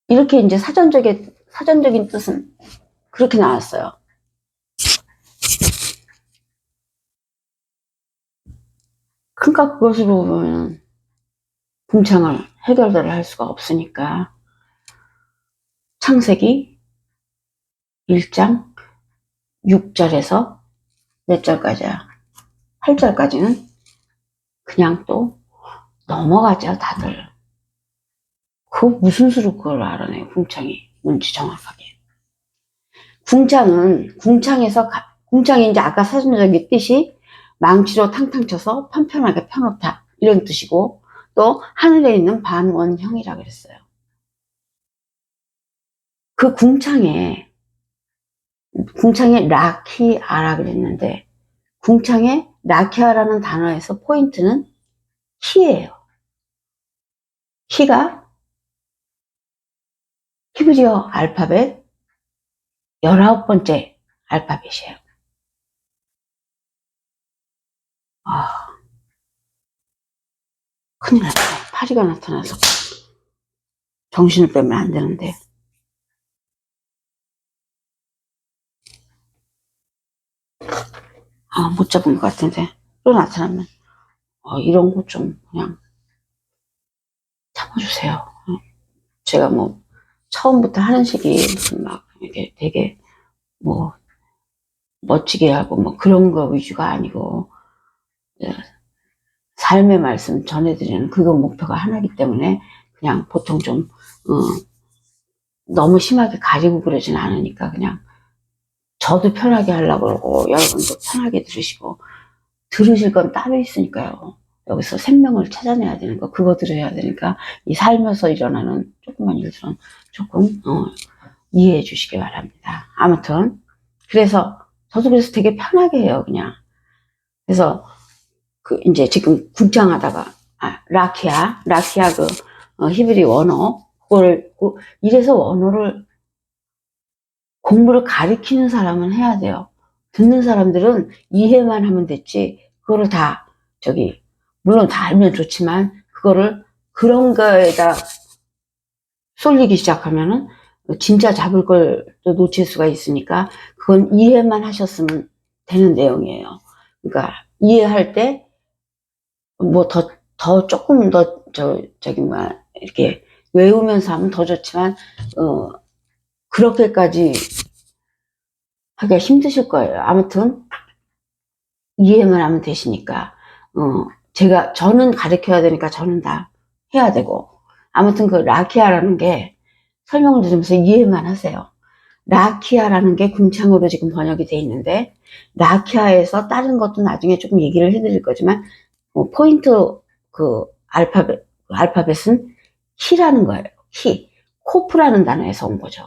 이렇게 이제 사전적인 뜻은 그렇게 나왔어요. 그러니까 그것으로 보면 궁창을 해결을 할 수가 없으니까 창세기 1장 6절에서 몇 절까지야? 8절까지는 그냥 또 넘어가죠, 다들. 그 무슨 수로 그걸 알아내요, 궁창이 뭔지 정확하게. 궁창이 이제 아까 사전적인 뜻이 망치로 탕탕 쳐서 편편하게 펴놓다, 이런 뜻이고, 또 하늘에 있는 반원형이라 그랬어요. 그 궁창에 라키아라 그랬는데, 궁창에 라키아라는 단어에서 포인트는 키예요. 키가 히브리어 알파벳 19번째 알파벳이에요. 큰일 났네. 파리가 나타나서 정신을 빼면 안 되는데. 못 잡은 것 같은데. 또 나타나면, 이런 거 좀 그냥 참아주세요. 제가 뭐, 처음부터 하는 식이 막, 이렇게 되게 뭐, 멋지게 하고 뭐 그런 거 위주가 아니고, 삶의 말씀 전해드리는 그거 목표가 하나이기 때문에 그냥 보통 좀, 너무 심하게 가리고 그러진 않으니까 그냥 저도 편하게 하려고 그러고 여러분도 편하게 들으시고, 들으실 건 따로 있으니까요. 여기서 생명을 찾아내야 되는 거, 그거 들어야 되니까 이 살면서 일어나는 조그만 일들은 조금 이해해 주시기 바랍니다. 아무튼 저도 그래서 되게 편하게 해요, 그냥. 그래서 이제 지금 궁창하다가 라키아 히브리 원어, 그거를 이래서 원어를 공부를 가리키는 사람은 해야 돼요. 듣는 사람들은 이해만 하면 됐지, 그거를 다 물론 다 알면 좋지만 그거를 그런 거에다 쏠리기 시작하면은 진짜 잡을 걸 놓칠 수가 있으니까 그건 이해만 하셨으면 되는 내용이에요. 그러니까 이해할 때 뭐 조금 더 이렇게 외우면서 하면 더 좋지만 그렇게까지 하기가 힘드실 거예요. 아무튼 이해만 하면 되시니까 저는 가르쳐야 되니까 저는 다 해야 되고, 아무튼 그 라키아라는 게 설명을 들으면서 이해만 하세요. 라키아라는 게 궁창으로 지금 번역이 돼 있는데, 라키아에서 다른 것도 나중에 조금 얘기를 해드릴 거지만 포인트 알파벳은 키라는 거예요. 키. 코프라는 단어에서 온 거죠.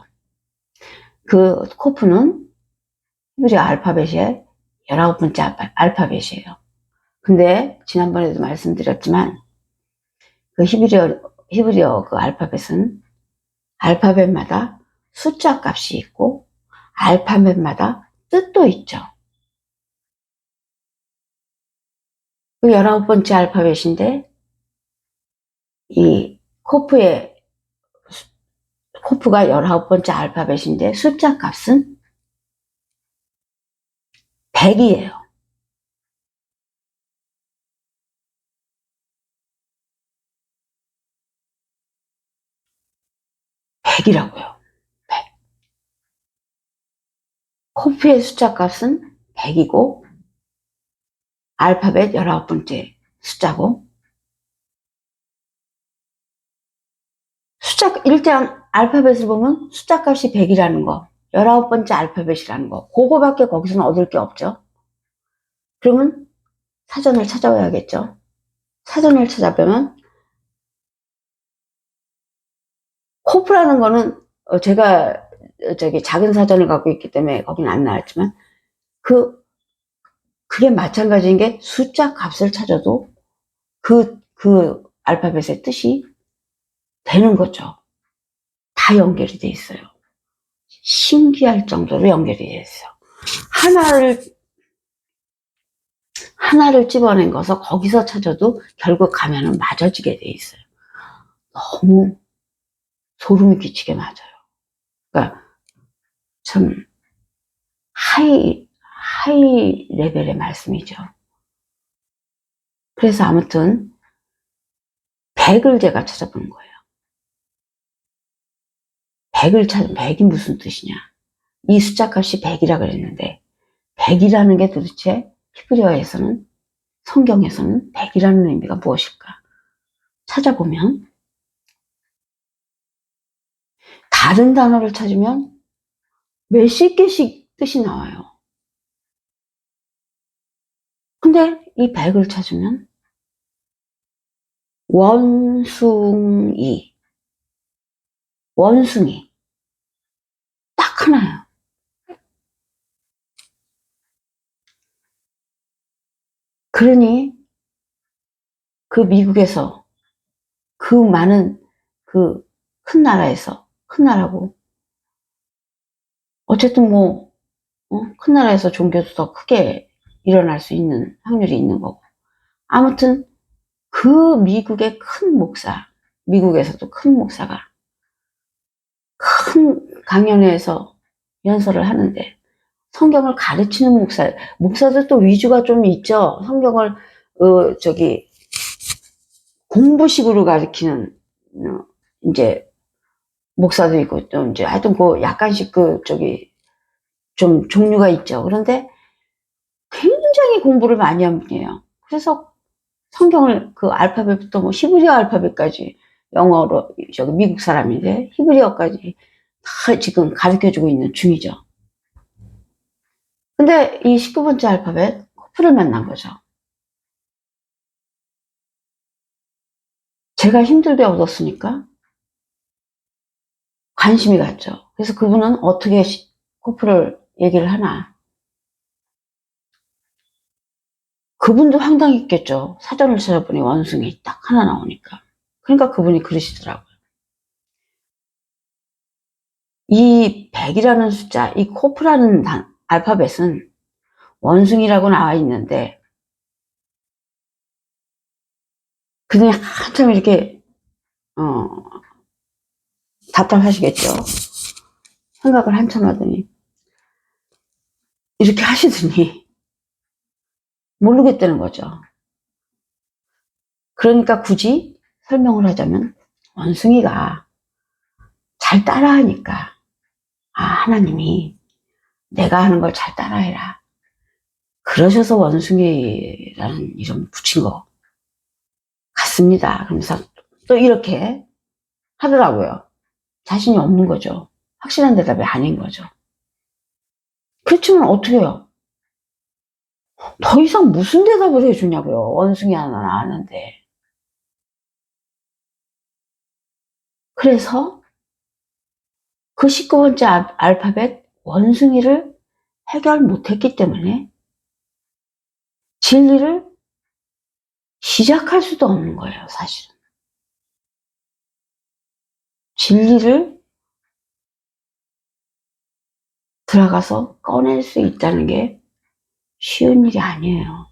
그 코프는 히브리 알파벳의 19번째 알파벳이에요. 근데 지난번에도 말씀드렸지만 그 히브리어 그 알파벳은 알파벳마다 숫자 값이 있고 알파벳마다 뜻도 있죠. 그 19번째 알파벳인데 이 코프가 19번째 알파벳인데 숫자 값은 100이에요. 100이라고요. 100. 코프의 숫자 값은 100이고 알파벳 19번째 숫자고, 일단 알파벳을 보면 숫자 값이 100이라는 거, 19번째 알파벳이라는 거, 그거밖에 거기서는 얻을 게 없죠. 그러면 사전을 찾아와야겠죠. 사전을 찾아보면 코프라는 거는 제가 저기 작은 사전을 갖고 있기 때문에 거기는 안 나왔지만 그게 마찬가지인 게 숫자 값을 찾아도 그 알파벳의 뜻이 되는 거죠. 다 연결이 돼 있어요. 신기할 정도로 연결이 돼 있어요. 하나를 집어낸 것을 거기서 찾아도 결국 가면은 맞아지게 돼 있어요. 너무 소름이 끼치게 맞아요. 그러니까 참 하이 레벨의 말씀이죠. 그래서 아무튼 100을 제가 찾아본 거예요. 100이 무슨 뜻이냐. 이 숫자 값이 100이라 그랬는데 100이라는 게 도대체 히브리어에서는, 성경에서는 100이라는 의미가 무엇일까? 찾아보면 다른 단어를 찾으면 몇십 개씩 뜻이 나와요. 근데 이 100을 찾으면 원숭이 딱 하나예요. 그러니 그 미국에서 그 많은 그 큰 나라에서, 큰 나라고 어쨌든 뭐 큰 나라에서 종교도 더 크게 일어날 수 있는 확률이 있는 거고, 아무튼 그 미국의 큰 목사, 미국에서도 큰 목사가 큰 강연회에서 연설을 하는데 성경을 가르치는 목사들 또 위주가 좀 있죠. 성경을 저기 공부식으로 가르치는 이제 목사도 있고, 또 이제 하여튼 그 약간씩 저기 좀 종류가 있죠. 그런데 굉장히 공부를 많이 한 분이에요. 그래서 성경을 그 알파벳부터 뭐 히브리어 알파벳까지, 영어로 저기 미국 사람인데 히브리어까지 다 지금 가르쳐주고 있는 중이죠. 근데 이 19번째 알파벳 코프를 만난 거죠. 제가 힘들게 얻었으니까 관심이 갔죠. 그래서 그분은 어떻게 코프를 얘기를 하나. 그분도 황당했겠죠. 사전을 찾아보니 원숭이 딱 하나 나오니까. 그러니까 그분이 그러시더라고요. 이 100이라는 숫자, 이 코프라는 알파벳은 원숭이라고 나와 있는데, 그냥 한참 이렇게 답답하시겠죠. 생각을 한참 하더니 이렇게 하시더니 모르겠다는 거죠. 그러니까 굳이 설명을 하자면 원숭이가 잘 따라하니까, 아, 하나님이 내가 하는 걸 잘 따라해라, 그러셔서 원숭이라는 이름 붙인 것 같습니다. 그러면서 또 이렇게 하더라고요. 자신이 없는 거죠. 확실한 대답이 아닌 거죠. 그렇지만 어떻게 해요? 더 이상 무슨 대답을 해주냐고요. 원숭이 하나 나왔는데. 그래서 그 19번째 알파벳 원숭이를 해결 못했기 때문에 진리를 시작할 수도 없는 거예요, 사실은. 진리를 들어가서 꺼낼 수 있다는 게 쉬운 일이 아니에요.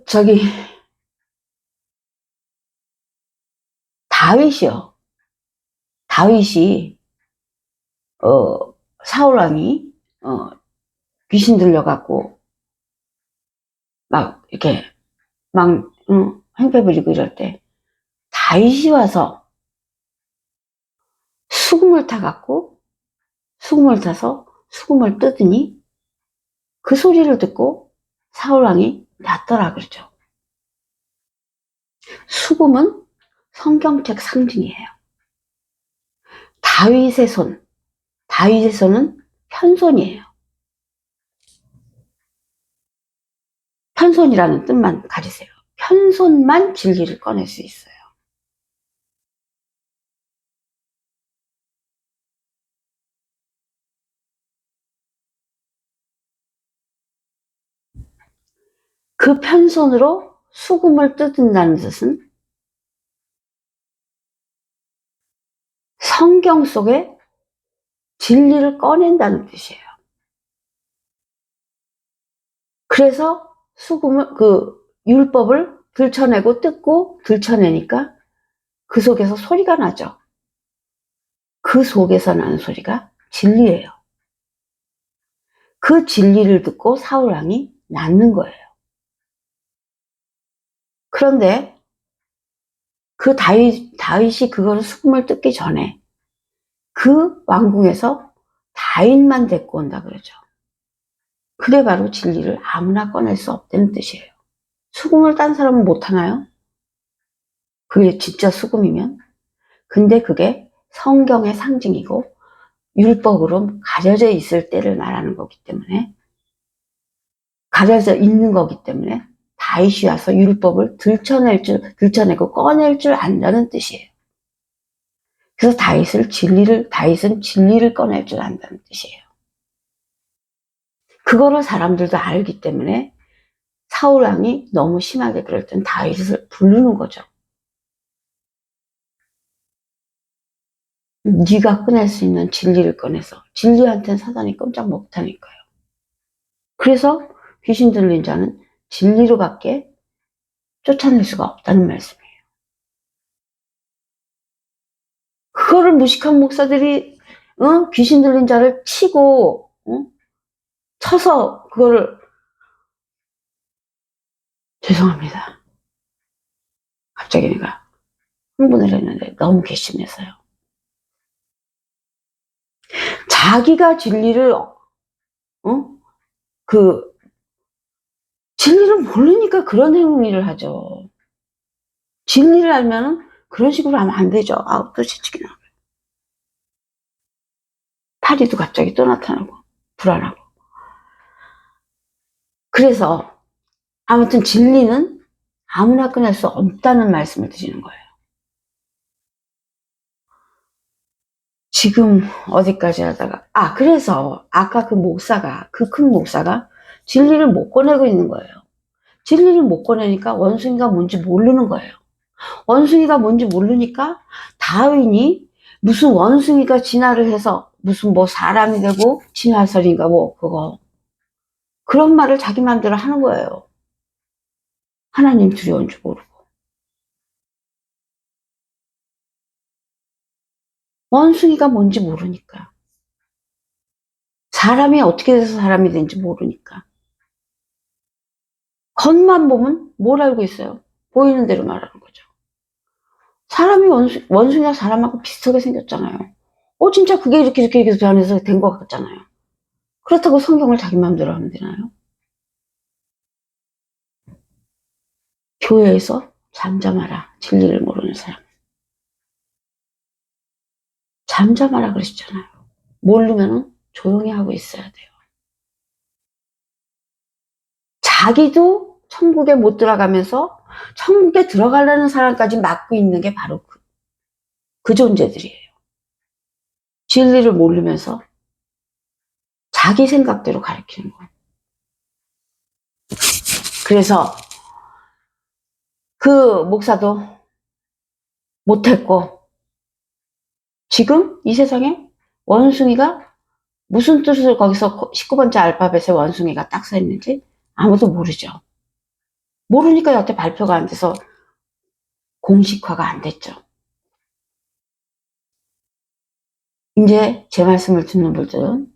저기 다윗이 사울 왕이 귀신 들려갖고 막 이렇게 막 행패 부리고 이럴 때 다윗이 와서 수금을 타서 수금을 뜨더니 그 소리를 듣고 사울 왕이 낫더라 그러죠. 수금은 성경책 상징이에요. 다윗의 손은 편손이에요. 편손이라는 뜻만 가리세요. 편손만 진리를 꺼낼 수 있어요. 그 편손으로 수금을 뜯는다는 뜻은 성경 속에 진리를 꺼낸다는 뜻이에요. 그래서 수금을, 율법을 들춰내고 뜯고 들춰내니까 그 속에서 소리가 나죠. 그 속에서 나는 소리가 진리예요. 그 진리를 듣고 사울왕이 낳는 거예요. 그런데 그 다윗이 그거를 수금을 뜯기 전에 그 왕궁에서 다윗만 데리고 온다 그러죠. 그게 바로 진리를 아무나 꺼낼 수 없다는 뜻이에요. 수금을 딴 사람은 못 하나요? 그게 진짜 수금이면? 근데 그게 성경의 상징이고 율법으로 가려져 있을 때를 말하는 거기 때문에, 가려져 있는 거기 때문에 다윗이 와서 율법을 들춰내고 꺼낼 줄 안다는 뜻이에요. 그래서 다윗은 진리를 꺼낼 줄 안다는 뜻이에요. 그거를 사람들도 알기 때문에 사울왕이 너무 심하게 그럴 땐 다윗을 부르는 거죠. 네가 꺼낼 수 있는 진리를 꺼내서. 진리한테는 사단이 꼼짝 못하니까요. 그래서 귀신 들린 자는 진리로밖에 쫓아낼 수가 없다는 말씀이에요. 그거를 무식한 목사들이 귀신 들린 자를 치고 쳐서 그거를, 죄송합니다. 갑자기 내가 흥분을 했는데 너무 괘씸해서요. 자기가 진리를 진리를 모르니까 그런 행위를 하죠. 진리를 알면은 그런 식으로 하면 안 되죠. 아우, 또 지치게 나와요. 파리도 갑자기 또 나타나고 불안하고. 그래서 아무튼 진리는 아무나 꺼낼 수 없다는 말씀을 드리는 거예요. 지금 어디까지 하다가, 그래서 아까 그 큰 목사가 진리를 못 꺼내고 있는 거예요. 진리를 못 꺼내니까 원숭이가 뭔지 모르는 거예요. 원숭이가 뭔지 모르니까 다윈이 무슨 원숭이가 진화를 해서 무슨 뭐 사람이 되고 진화설인가 그런 말을 자기 마음대로 하는 거예요. 하나님 두려운 줄 모르고. 원숭이가 뭔지 모르니까. 사람이 어떻게 돼서 사람이 된지 모르니까. 겉만 보면 뭘 알고 있어요? 보이는 대로 말하는 거죠. 사람이 원숭이가 사람하고 비슷하게 생겼잖아요. 진짜 그게 이렇게 변해서 된 것 같잖아요. 그렇다고 성경을 자기 마음대로 하면 되나요? 교회에서 잠잠하라. 진리를 모르는 사람. 잠잠하라 그러시잖아요. 모르면 조용히 하고 있어야 돼요. 자기도 천국에 못 들어가면서 천국에 들어가려는 사람까지 막고 있는 게 바로 그 존재들이에요. 진리를 모르면서 자기 생각대로 가르치는 거예요. 그래서 그 목사도 못했고, 지금 이 세상에 원숭이가 무슨 뜻을 거기서 19번째 알파벳에 원숭이가 딱 써있는지 아무도 모르죠. 모르니까 여태 발표가 안 돼서 공식화가 안 됐죠. 이제 제 말씀을 듣는 분들은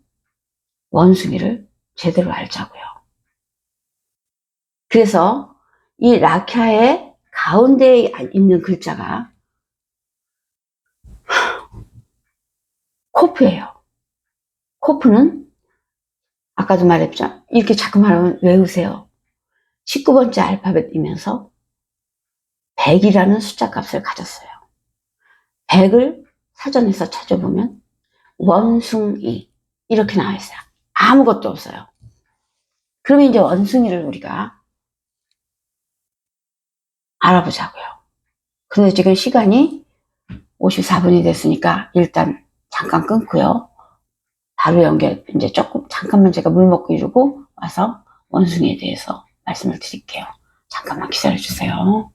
원숭이를 제대로 알자고요. 그래서 이 라캬의 가운데에 있는 글자가 코프예요. 코프는 아까도 말했죠. 이렇게 자꾸 말하면 외우세요. 19번째 알파벳이면서 100이라는 숫자 값을 가졌어요. 100을 사전에서 찾아보면 원숭이 이렇게 나와 있어요. 아무것도 없어요. 그러면 이제 원숭이를 우리가 알아보자고요. 그런데 지금 시간이 54분이 됐으니까 일단 잠깐 끊고요. 바로 이제 잠깐만 제가 물 먹고 이러고 와서 원숭이에 대해서 말씀을 드릴게요. 잠깐만 기다려 주세요.